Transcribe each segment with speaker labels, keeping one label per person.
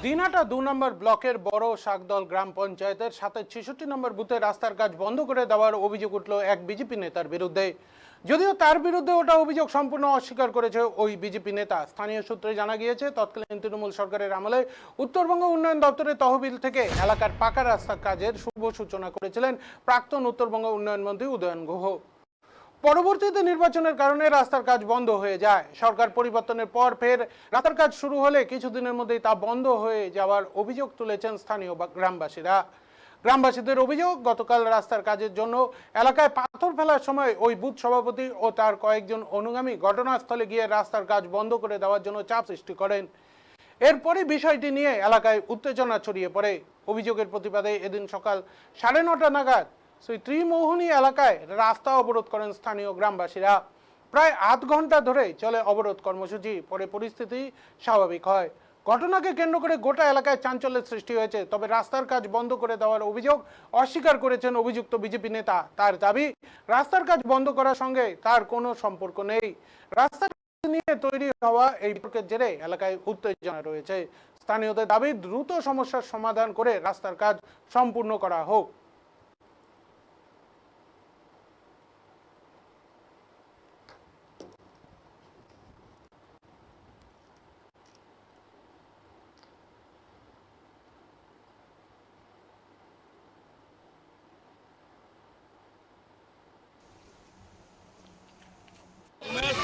Speaker 1: দিনহাটা ২ নম্বর ব্লকের বড় শাকদল গ্রাম পঞ্চায়েতের ৬৭ নম্বর বুথে রাস্তার কাজ বন্ধ করে দেওয়ার অভিযোগ উঠল এক বিজেপি নেতার বিরুদ্ধে। যদিও তার বিরুদ্ধে ওটা অভিযোগ সম্পূর্ণ অস্বীকার করেছে ওই বিজেপি নেতা। স্থানীয় সূত্রে জানা গিয়েছে, তৎকালীন তৃণমূল সরকারের আমলে উত্তরবঙ্গ উন্নয়ন দপ্তরের তহবিল থেকে এলাকার পাকা রাস্তার কাজের শুভ সূচনা করেছিলেন প্রাক্তন উত্তরবঙ্গ উন্নয়ন মন্ত্রী উদয়ন গুহ। পরবর্তীতে নির্বাচনের কারণে রাস্তার কাজ বন্ধ হয়ে যায়। সরকার পরিবর্তনের পর ফের রাস্তার কাজ শুরু হলে কিছুদিনের মধ্যেই তা বন্ধ হয়ে যাওয়ার অভিযোগ তুলেছেন স্থানীয় গ্রামবাসীরা। গ্রামবাসীদের অভিযোগ, গতকাল রাস্তার কাজের জন্য এলাকায় পাথর ফেলার সময় ওই বুথ সভাপতি ও তার কয়েকজন অনুগামী ঘটনাস্থলে গিয়ে রাস্তার কাজ বন্ধ করে দেওয়ার জন্য চাপ সৃষ্টি করেন। এরপরে বিষয়টি নিয়ে এলাকায় উত্তেজনা ছড়িয়ে পড়ে। অভিযোগের প্রতিবাদে এদিন সকাল ৯:৩০ নাগাদ সেই ত্রিমোহনী এলাকায় রাস্তা অবরোধ করেন স্থানীয় গ্রামবাসীরা। প্রায় আধ ঘন্টা ধরে চলে অবরোধ কর্মসূচি। পরে পরিস্থিতি স্বাভাবিক হয়। ঘটনাকে কেন্দ্র করে গোটা এলাকায় চাঞ্চল্যের সৃষ্টি হয়েছে। তবে রাস্তার কাজ বন্ধ করে দেওয়ার অভিযোগ অস্বীকার করেছেন অভিযুক্ত বিজেপি নেতা। তার দাবি, রাস্তার কাজ বন্ধ করার সঙ্গে তার কোনো সম্পর্ক নেই। রাস্তার নিয়ে তৈরি হওয়া এই বিতর্কের জেরে এলাকায় উত্তেজনা রয়েছে। স্থানীয়দের দাবি, দ্রুত সমস্যার সমাধান করে রাস্তার কাজ সম্পূর্ণ করা হোক।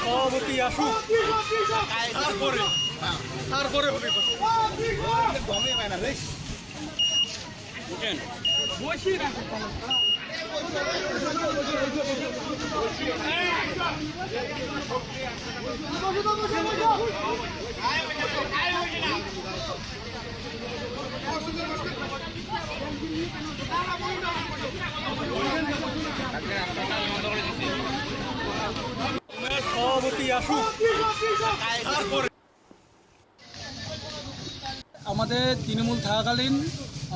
Speaker 2: সভাপতি আসুক, তারপরে সভাপতি আসুক, তারপরে
Speaker 3: আমাদের তৃণমূল থাকাকালীন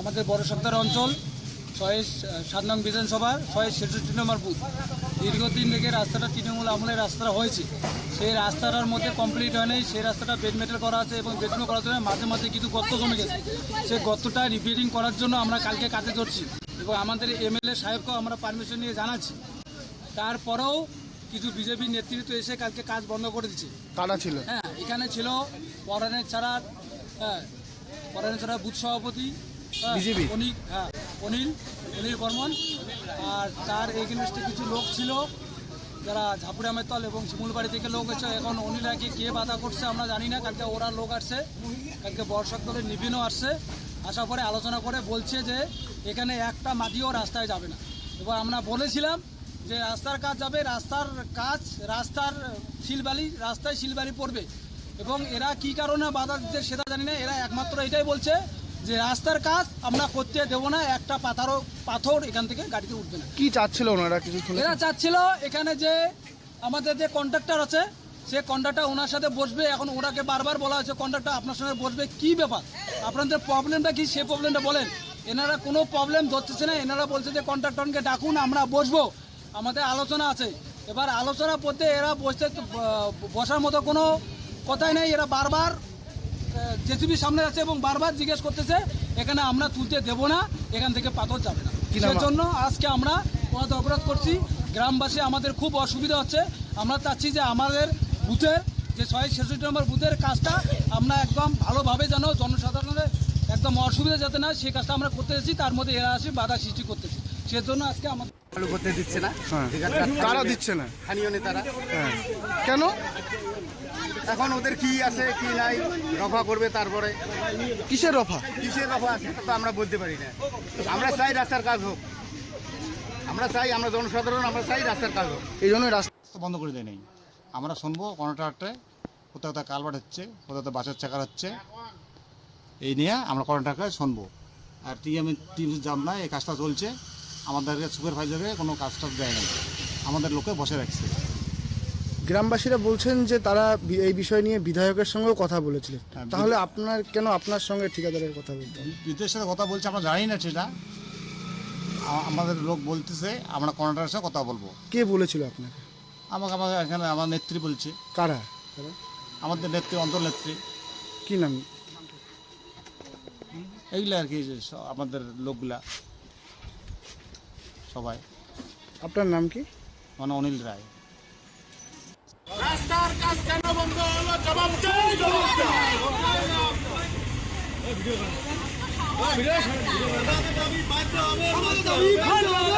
Speaker 3: আমাদের বড় সর্দার অঞ্চল ৬৭ নং বিধানসভা ৬৬ নম্বর বুথ দীর্ঘদিন থেকে রাস্তাটা তৃণমূল আমলের রাস্তাটা হয়েছে। সেই রাস্তাটার মধ্যে কমপ্লিট হয়নি। সেই রাস্তাটা বেড মেটাল করা আছে এবং বেড মেটাল করার জন্য মাঝে মাঝে কিছু গর্ত জমে গেছে। সেই গর্তটা রিপেয়ারিং করার জন্য আমরা কালকে কাজে ধরছি এবং আমাদের এমএলএ সাহেবকেও আমরা পারমিশন নিয়ে জানাচ্ছি। তারপরেও কিছু বিজেপি নেতৃত্ব এসে কালকে কাজ বন্ধ করে দিচ্ছে।
Speaker 4: কারা ছিল?
Speaker 3: এখানে ছিল পরাণের ছাড়া বুথ সভাপতি
Speaker 4: বিজেপি
Speaker 3: অনিল বর্মন, আর তার এগেনস্টে কিছু লোক ছিল যারা ঝাপুরা মেতল এবং শিমুলবাড়ি থেকে লোক এসে। এখন অনিলাকে কে বাধা করছে আমরা জানি না। কালকে ওরা লোক আসছে, কালকে বর্ষক দলের নিবিনও আসছে। আসার পরে আলোচনা করে বলছে যে এখানে একটা মাটিও রাস্তায় যাবে না। এবার আমরা বলেছিলাম যে রাস্তার কাজ যাবে, রাস্তার রাস্তায় শিলবালি পড়বে এবং এরা কি কারণে বাধা দিচ্ছে সেটা জানি না। এরা একমাত্র এটাই বলছে যে রাস্তার কাজ আমরা করতে দেবো না, একটা পাথর এখান থেকে গাড়িতে উঠবে না।
Speaker 4: কি চাচ্ছিল ওনারা? কিছু
Speaker 3: এরা চাচ্ছিল এখানে যে আমাদের যে কন্ট্রাক্টর আছে সে কন্ট্রাক্টর ওনার সাথে বসবে। এখন ওনাকে বারবার বলা হয়েছে কন্ট্রাক্টর আপনার সঙ্গে বসবে, কি ব্যাপার, আপনাদের প্রবলেমটা কি সে প্রবলেমটা বলেন। এনারা কোনো প্রবলেম ধরতেছে না। এনারা বলছে যে কন্ট্রাক্টরকে ডাকুন, আমরা বসবো, আমাদের আলোচনা আছে। এবার আলোচনা করতে এরা বসার মতো কোনো কথাই নেই। এরা বারবার জেসিবির সামনে আছে এবং বারবার জিজ্ঞেস করতেছে এখানে আমরা তুলতে দেব না, এখান থেকে পাথর যাবে না। সেই জন্য আজকে আমরা পথ অবরোধ করছি। গ্রামবাসী আমাদের খুব অসুবিধা হচ্ছে। আমরা চাচ্ছি যে আমাদের বুথের যে ৬৬ নম্বর বুথের কাজটা আমরা একদম ভালোভাবে যেন জনসাধারণের একদম অসুবিধা যাতে না, সেই কাজটা আমরা করতে চাইছি। তার মধ্যে এরা আসে বাধা সৃষ্টি করতেছে। সেজন্য আজকে আমাদের
Speaker 2: চালু করতে দিচ্ছে না।
Speaker 4: কারা দিচ্ছে না?
Speaker 2: স্থানীয় নেতারা।
Speaker 4: কেন?
Speaker 2: এখন ওদের কি আছে কি নাই, রফা করবে। তারপরে
Speaker 4: কিসের রফা
Speaker 2: আছে তো আমরা বলতে পারি না। আমরা চাই রাস্তার কাজ হোক, আমরা জনসাধারণ আমরা চাই রাস্তার কাজ হোক।
Speaker 4: এই জন্য রাস্তা
Speaker 5: বন্ধ করে দেয় নেই। আমরা শুনবো কন্ট্রাক্টরে কোথাও কোথাও কালভার্ট হচ্ছে, কোথাও কোথাও বাসের চাকার হচ্ছে, এই নিয়ে আমরা কন্ট্রাক্টরে শুনবো। আর টিম জাম না, এই কাজটা চলছে। আমাদেরকে সুপারভাইজারে কোনো কাজটা দেয় না, আমাদের লোকে বসে রাখছে।
Speaker 4: গ্রামবাসীরা বলছেন যে তারা এই বিষয় নিয়ে বিধায়কের সঙ্গেও কথা বলেছিলেন। তাহলে আপনার সঙ্গে ঠিকাদারের কথা বলতে?
Speaker 5: বিদ্যুতের সাথে কথা বলছে, আমরা জানি না সেটা। আমাদের লোক বলতেছে আমরা কন্ট্রাক্টরের সাথে কথা বলবো।
Speaker 4: কে বলেছিল আপনাকে?
Speaker 5: আমাকে এখানে আমার নেত্রী বলছে।
Speaker 4: কারা?
Speaker 5: আমাদের নেত্রী, অন্তর নেত্রী,
Speaker 4: কি নাম?
Speaker 5: এইগুলো আর কি, আমাদের লোকগুলা সবাই।
Speaker 4: আপনার নাম কি?
Speaker 5: মানে অনিল রায়।
Speaker 6: রাস্তার কাজ কেন বন্ধ হলো? জবাব চাই, জবাব চাই। আমাদের দাবি মানতে হবে।